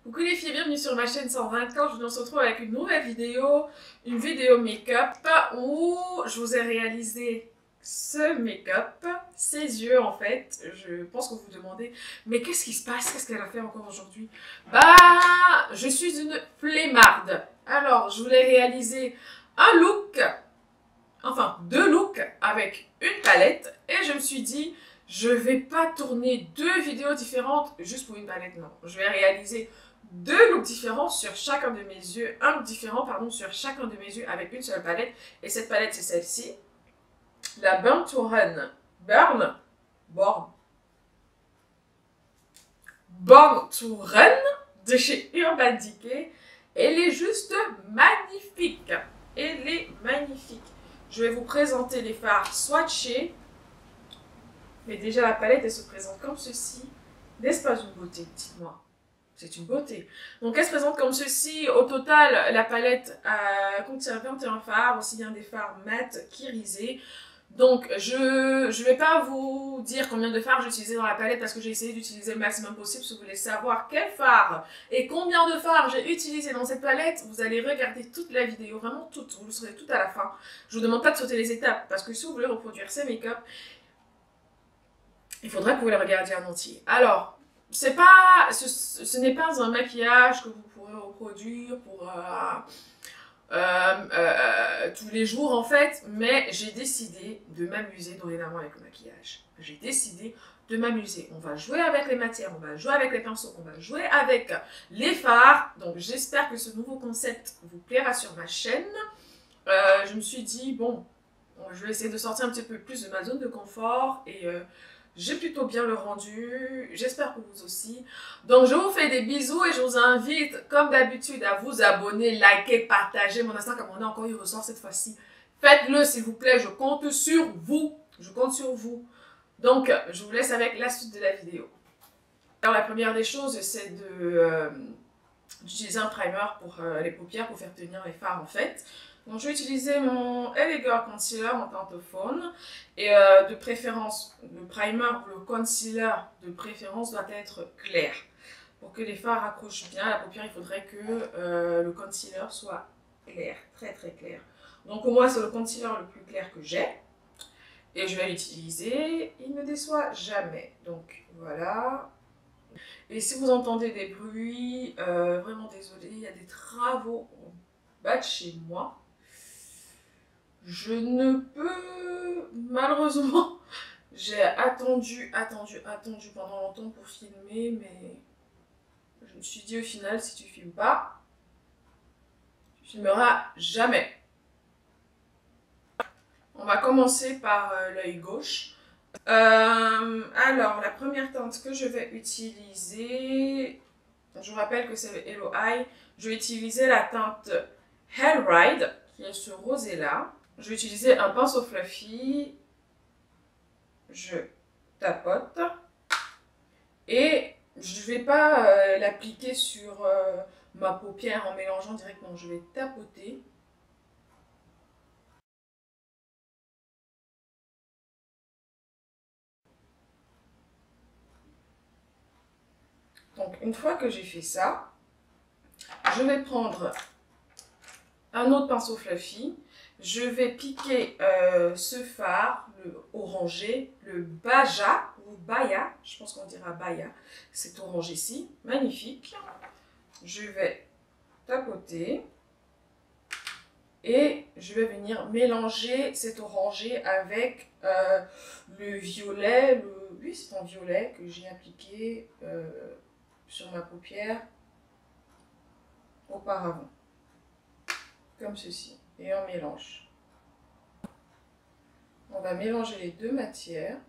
Coucou les filles, bienvenue sur ma chaîne 120 ans. Je nous retrouve avec une nouvelle vidéo, une vidéo make-up où je vous ai réalisé ce make-up, ses yeux en fait. Je pense que vous vous demandez, mais qu'est-ce qui se passe? Qu'est-ce qu'elle a fait encore aujourd'hui? Bah, je suis une flemmarde. Alors, je voulais réaliser un look, enfin deux looks avec une palette et je me suis dit, je vais pas tourner deux vidéos différentes juste pour une palette, non. Je vais réaliser deux looks différents sur chacun de mes yeux, un look différent, pardon, sur chacun de mes yeux avec une seule palette. Et cette palette, c'est celle-ci, la Burn to Run, Born to Run de chez Urban Decay. Elle est juste magnifique. Elle est magnifique. Je vais vous présenter les fards swatchés. Mais déjà, la palette, elle se présente comme ceci. N'est-ce pas une beauté? Dites-moi. C'est une beauté. Donc, elle se présente comme ceci. Au total, la palette contient 21 fards, aussi bien des fards mat qu'irisés. Donc, je ne vais pas vous dire combien de fards j'ai utilisé dans la palette parce que j'ai essayé d'utiliser le maximum possible. Si vous voulez savoir quel fard et combien de fards j'ai utilisé dans cette palette, vous allez regarder toute la vidéo, vraiment toute. Vous le saurez tout à la fin. Je vous demande pas de sauter les étapes parce que si vous voulez reproduire ces make-up, il faudrait que vous les regardiez en entier. Alors, ce n'est pas un maquillage que vous pourrez reproduire pour tous les jours en fait, mais j'ai décidé de m'amuser dorénavant avec le maquillage. J'ai décidé de m'amuser. On va jouer avec les matières, on va jouer avec les pinceaux, on va jouer avec les fards. Donc j'espère que ce nouveau concept vous plaira sur ma chaîne. Je me suis dit, bon, je vais essayer de sortir un petit peu plus de ma zone de confort et j'ai plutôt bien le rendu, j'espère que vous aussi. Donc je vous fais des bisous et je vous invite comme d'habitude à vous abonner, liker, partager mon Insta comme on a encore eu ressort cette fois-ci. Faites-le s'il vous plaît, je compte sur vous, je compte sur vous. Donc je vous laisse avec la suite de la vidéo. Alors la première des choses c'est d'utiliser un primer pour les paupières pour faire tenir les fards en fait. Donc je vais utiliser mon LA Girl Concealer en teinte faune et de préférence le primer ou le concealer de préférence doit être clair. Pour que les fards accrochent bien à la paupière, il faudrait que le concealer soit clair, très très clair. Donc moi c'est le concealer le plus clair que j'ai et je vais l'utiliser, il ne déçoit jamais. Donc voilà. Et si vous entendez des bruits, vraiment désolé, il y a des travaux en bas de chez moi. Je ne peux, malheureusement, j'ai attendu pendant longtemps pour filmer, mais je me suis dit au final, si tu filmes pas, tu filmeras jamais. On va commencer par l'œil gauche. Alors, la première teinte que je vais utiliser, je vous rappelle que c'est le Hello Eye, je vais utiliser la teinte Hell Ride, qui est ce rosé là. Je vais utiliser un pinceau fluffy, je tapote et je ne vais pas l'appliquer sur ma paupière en mélangeant directement, je vais tapoter. Donc une fois que j'ai fait ça, je vais prendre un autre pinceau fluffy, je vais piquer ce fard, le orangé, le Baja ou Baya, je pense qu'on dira Baya, cet orange ici, magnifique. Je vais tapoter et je vais venir mélanger cet orangé avec le violet, oui c'est un violet que j'ai appliqué sur ma paupière auparavant, comme ceci. Et on mélange. On va mélanger les deux matières.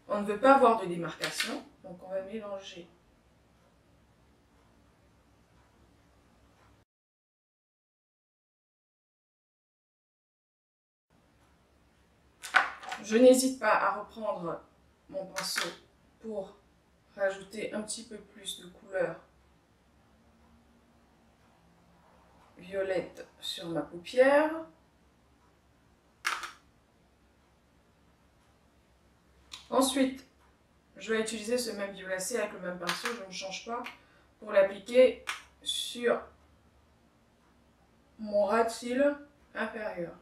On ne veut pas avoir de démarcation, donc on va mélanger. Je n'hésite pas à reprendre mon pinceau pour rajouter un petit peu plus de couleur violette sur ma paupière. Ensuite, je vais utiliser ce même violacé avec le même pinceau, je ne change pas, pour l'appliquer sur mon ras de cils inférieur.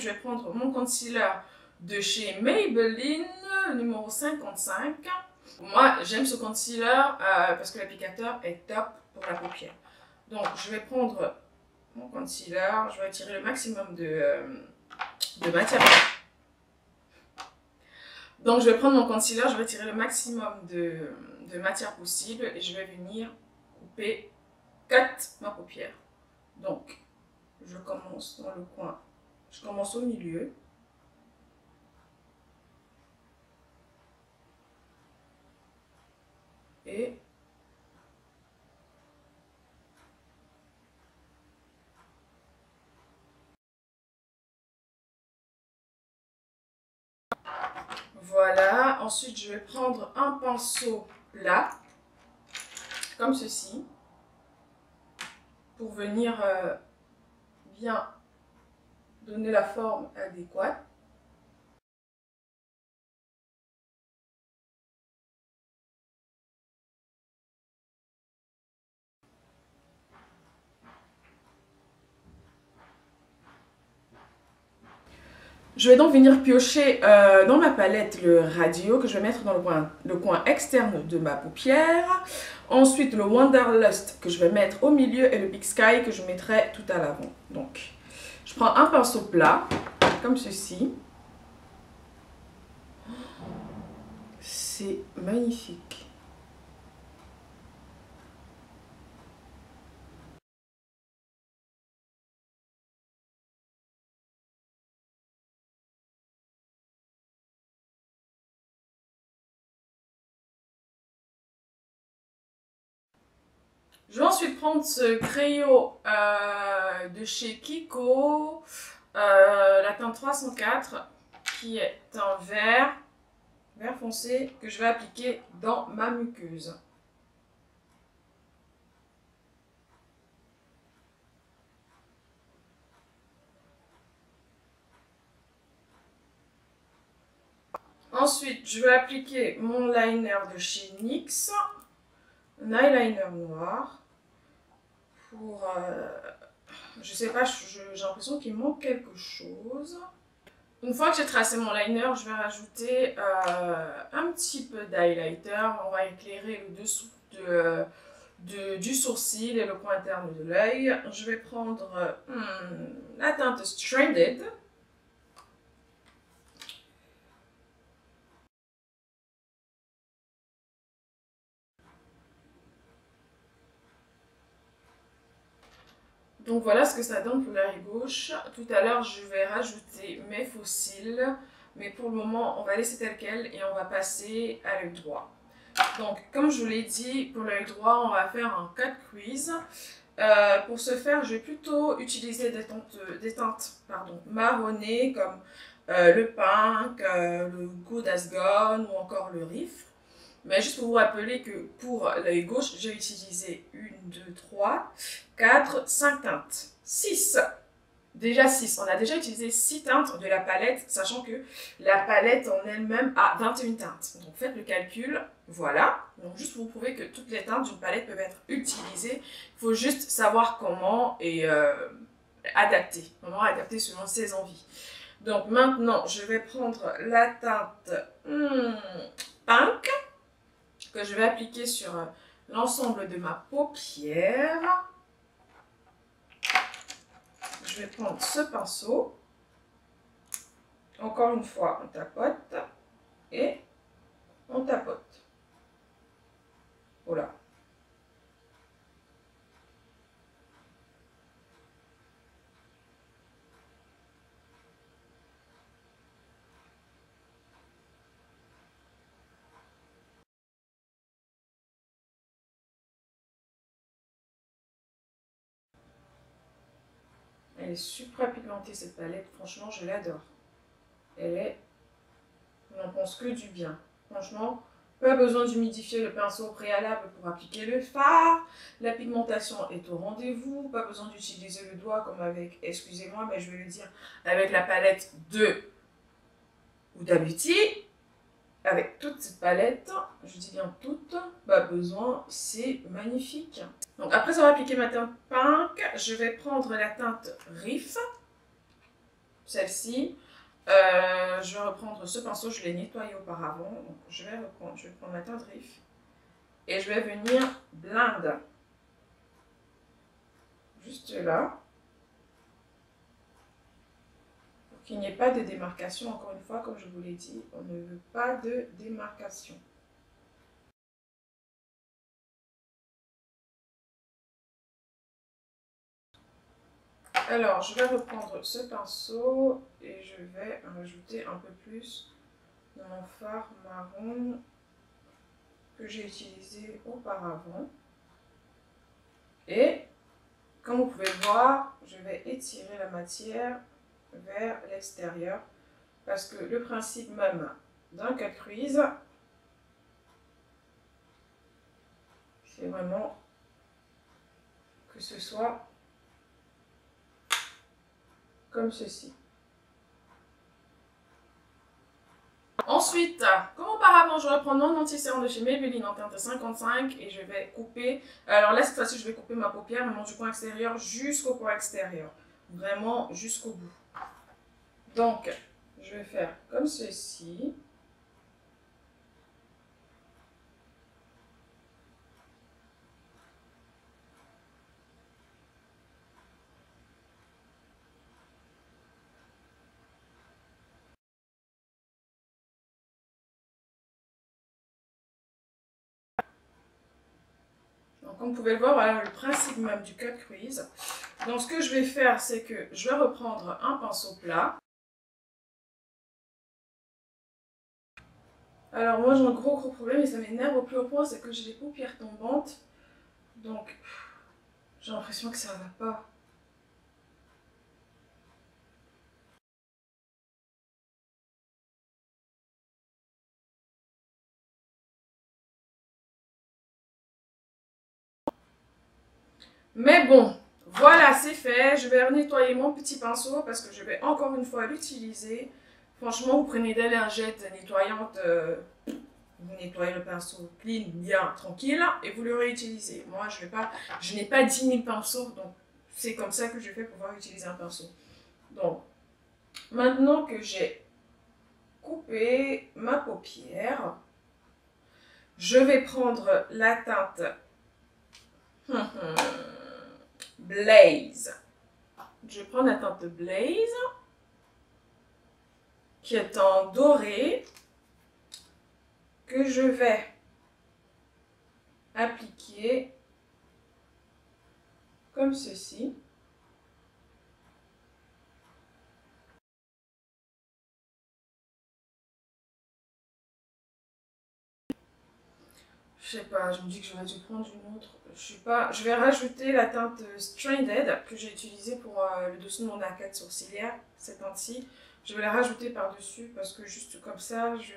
Je vais prendre mon concealer de chez Maybelline, numéro 55. Moi, j'aime ce concealer parce que l'applicateur est top pour la paupière. Donc, je vais prendre mon concealer, je vais tirer le maximum de matière. Donc, je vais prendre mon concealer, je vais tirer le maximum de matière possible et je vais venir couper ma paupière. Donc, je commence dans le coin, je commence au milieu. Et voilà, ensuite je vais prendre un pinceau plat, comme ceci, pour venir bien donner la forme adéquate. Je vais donc venir piocher dans ma palette le radio que je vais mettre dans le coin externe de ma paupière. Ensuite, le Wanderlust que je vais mettre au milieu et le Big Sky que je mettrai tout à l'avant. Donc, je prends un pinceau plat, comme ceci. C'est magnifique. Je vais ensuite prendre ce crayon de chez Kiko, la teinte 304, qui est un vert foncé, que je vais appliquer dans ma muqueuse. Ensuite, je vais appliquer mon liner de chez NYX, un eyeliner noir. Pour, je sais pas, j'ai l'impression qu'il manque quelque chose. Une fois que j'ai tracé mon liner, je vais rajouter un petit peu d'highlighter. On va éclairer le dessous du sourcil et le coin interne de l'œil. Je vais prendre la teinte Stranded. Donc voilà ce que ça donne pour l'œil gauche. Tout à l'heure, je vais rajouter mes faux cils. Mais pour le moment, on va laisser tel quel et on va passer à l'œil droit. Donc, comme je vous l'ai dit, pour l'œil droit, on va faire un cut crease. Pour ce faire, je vais plutôt utiliser des teintes marronnées comme le pink, le Good As Gone ou encore le Riff. Mais juste pour vous rappeler que pour l'œil gauche, j'ai utilisé 1, 2, 3, 4, 5 teintes. 6. Déjà 6. On a déjà utilisé 6 teintes de la palette, sachant que la palette en elle-même a 21 teintes. Donc faites le calcul, voilà. Donc juste pour vous prouver que toutes les teintes d'une palette peuvent être utilisées. Il faut juste savoir comment et adapter. Comment adapter selon ses envies. Donc maintenant, je vais prendre la teinte pink que je vais appliquer sur l'ensemble de ma paupière. Je vais prendre ce pinceau. Encore une fois, on tapote et on tapote. Voilà. Elle est super pigmentée cette palette, franchement je l'adore. Elle est, on n'en pense que du bien. Franchement, Pas besoin d'humidifier le pinceau au préalable pour appliquer le fard. La pigmentation est au rendez-vous. Pas besoin d'utiliser le doigt comme avec, excusez-moi, mais je vais le dire, avec la palette de Huda Beauty. Avec toute cette palette, je dis bien toute, pas besoin, c'est magnifique. Donc après avoir appliqué ma teinte pink, je vais prendre la teinte Riff, celle-ci. Je vais reprendre ce pinceau, je l'ai nettoyé auparavant, donc je vais prendre ma teinte Riff et je vais venir blinde, juste là, pour qu'il n'y ait pas de démarcation. Encore une fois, comme je vous l'ai dit, on ne veut pas de démarcation. Alors, je vais reprendre ce pinceau et je vais rajouter un peu plus de mon fard marron que j'ai utilisé auparavant. Et, comme vous pouvez le voir, je vais étirer la matière vers l'extérieur parce que le principe même d'un cut crease, c'est vraiment que ce soit comme ceci. Ensuite, comme auparavant, je reprends mon anti-cerne de chez Maybelline en teinte 55 et je vais couper. Alors là, cette fois-ci, je vais couper ma paupière, vraiment du coin extérieur jusqu'au coin extérieur. Vraiment jusqu'au bout. Donc, je vais faire comme ceci. Donc, comme vous pouvez le voir, voilà le principe même du cut crease. Donc, ce que je vais faire, c'est que je vais reprendre un pinceau plat. Alors, moi, j'ai un gros problème et ça m'énerve au plus haut point, c'est que j'ai les paupières tombantes. Donc, j'ai l'impression que ça va pas. Mais bon, voilà, c'est fait. Je vais nettoyer mon petit pinceau parce que je vais encore une fois l'utiliser. Franchement, vous prenez des lingettes nettoyantes, vous nettoyez le pinceau clean, bien, tranquille, et vous le réutilisez. Moi, je n'ai pas 10 000 pinceaux, donc c'est comme ça que je fais pour pouvoir utiliser un pinceau. Donc, maintenant que j'ai coupé ma paupière, je vais prendre la teinte Blaze. Je prends la teinte Blaze qui est en doré que je vais appliquer comme ceci. Je sais pas, je me dis que j'aurais dû prendre une autre. Je sais pas. Je vais rajouter la teinte Stranded que j'ai utilisée pour le dessous de mon arcade sourcilière, cette teinte-ci. Je vais la rajouter par-dessus parce que juste comme ça, je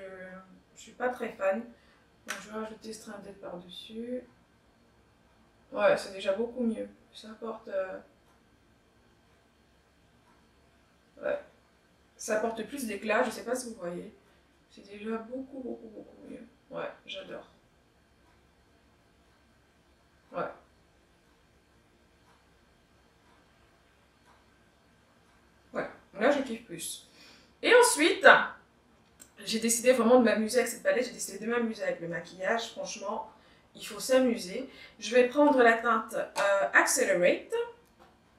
suis pas très fan. Donc je vais rajouter Stranded par-dessus. Ouais, c'est déjà beaucoup mieux. Ça apporte... ouais. Ça apporte plus d'éclat, je sais pas si vous voyez. C'est déjà beaucoup mieux. Ouais, j'adore. Ouais. Ouais, là je kiffe plus. Et ensuite, j'ai décidé vraiment de m'amuser avec cette palette, j'ai décidé de m'amuser avec le maquillage, franchement, il faut s'amuser. Je vais prendre la teinte Accelerate,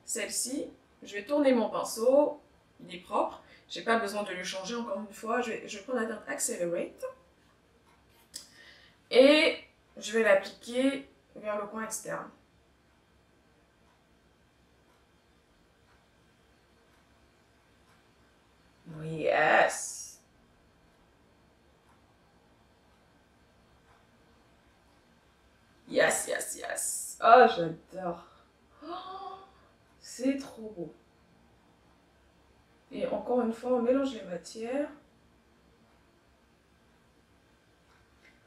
celle-ci, je vais tourner mon pinceau, il est propre, j'ai pas besoin de le changer encore une fois, je vais prendre la teinte Accelerate et je vais l'appliquer vers le coin externe. Yes! Yes, yes, yes! Oh, j'adore! Oh, c'est trop beau! Et encore une fois, on mélange les matières.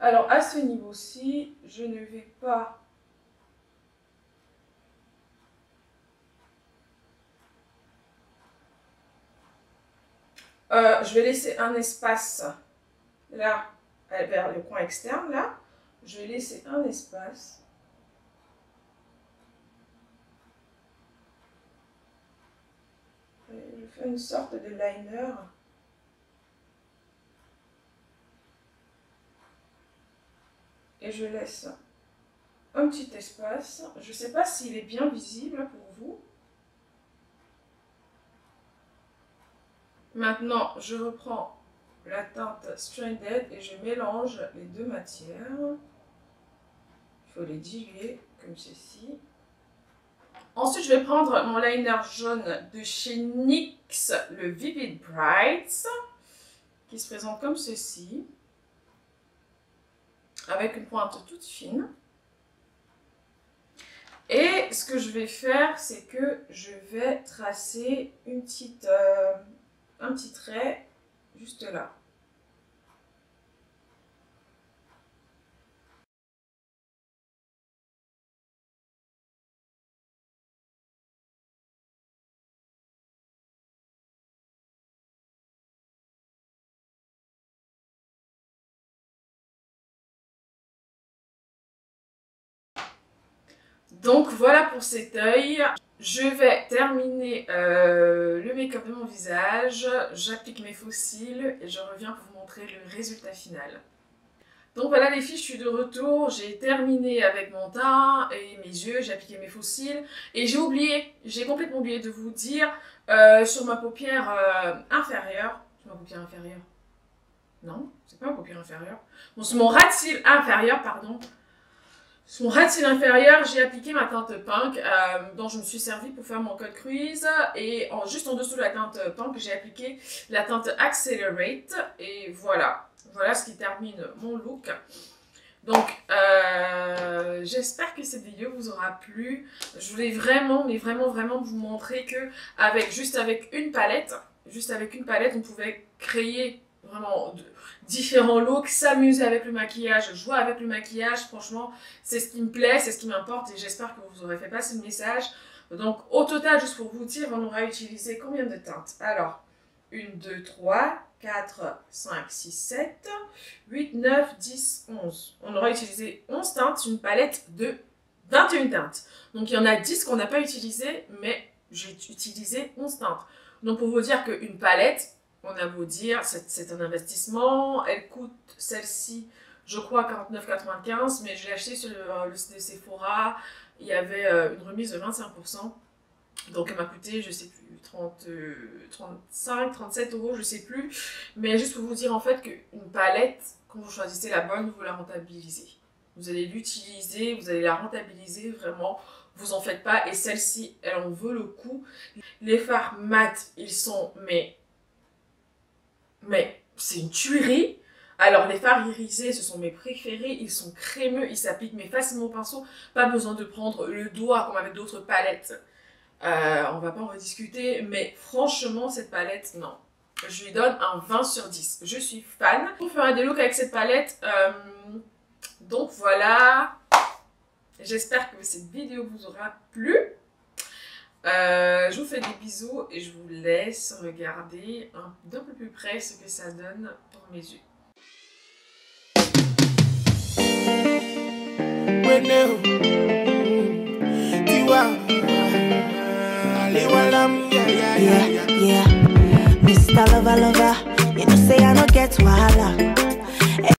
Alors à ce niveau-ci, je ne vais pas je vais laisser un espace là vers le coin externe là. Je vais laisser un espace. Je fais une sorte de liner. Et je laisse un petit espace. Je ne sais pas s'il est bien visible pour vous. Maintenant, je reprends la teinte Stranded et je mélange les deux matières. Il faut les diluer comme ceci. Ensuite, je vais prendre mon liner jaune de chez NYX, le Vivid Brights, qui se présente comme ceci, avec une pointe toute fine. Et ce que je vais faire, c'est que je vais tracer une petite, un petit trait juste là. Donc voilà pour cet œil. Je vais terminer le make-up de mon visage. J'applique mes faux cils et je reviens pour vous montrer le résultat final. Donc voilà les filles, je suis de retour. J'ai terminé avec mon teint et mes yeux. J'ai appliqué mes faux cils. Et j'ai complètement oublié de vous dire sur ma paupière inférieure. Sur ma paupière inférieure. Non, c'est pas ma paupière inférieure. Bon, sur mon ras de cils inférieur, pardon. Sur mon ras de cils inférieur, j'ai appliqué ma teinte Pink dont je me suis servi pour faire mon cut crease. Et juste en dessous de la teinte Pink, j'ai appliqué la teinte Accelerate. Et voilà, voilà ce qui termine mon look. Donc, j'espère que cette vidéo vous aura plu. Je voulais vraiment, mais vraiment, vraiment vous montrer que juste avec une palette, on pouvait créer vraiment différents looks, s'amuser avec le maquillage, jouer avec le maquillage. Franchement, c'est ce qui me plaît, c'est ce qui m'importe et j'espère que vous aurez fait passer le message. Donc, au total, juste pour vous dire, on aura utilisé combien de teintes? Alors, 1, 2, 3, 4, 5, 6, 7, 8, 9, 10, 11. On aura utilisé 11 teintes, une palette de 21 teintes. Donc, il y en a 10 qu'on n'a pas utilisées, mais j'ai utilisé 11 teintes. Donc, pour vous dire qu'une palette, on a beau dire, c'est un investissement. Elle coûte, celle-ci, je crois, 49,95, mais je l'ai acheté sur le site de Sephora. Il y avait une remise de 25%. Donc, elle m'a coûté, je sais plus, 35, 37 euros, je sais plus. Mais juste pour vous dire, en fait, qu'une palette, quand vous choisissez la bonne, vous la rentabilisez. Vous allez l'utiliser, vous allez la rentabiliser, vraiment. Vous en faites pas. Et celle-ci, elle en vaut le coup. Les fards mat, ils sont, mais c'est une tuerie. Alors les fards irisés, ce sont mes préférés, ils sont crémeux, ils s'appliquent mais facilement au pinceau, pas besoin de prendre le doigt comme avec d'autres palettes. On va pas en rediscuter, mais franchement cette palette, non. Je lui donne un 20 sur 10. Je suis fan. On fera des looks avec cette palette. Donc voilà. J'espère que cette vidéo vous aura plu. Je vous fais des bisous et je vous laisse regarder d'un peu plus près ce que ça donne pour mes yeux. Yeah, Mr. Lover, you know say I don't get why.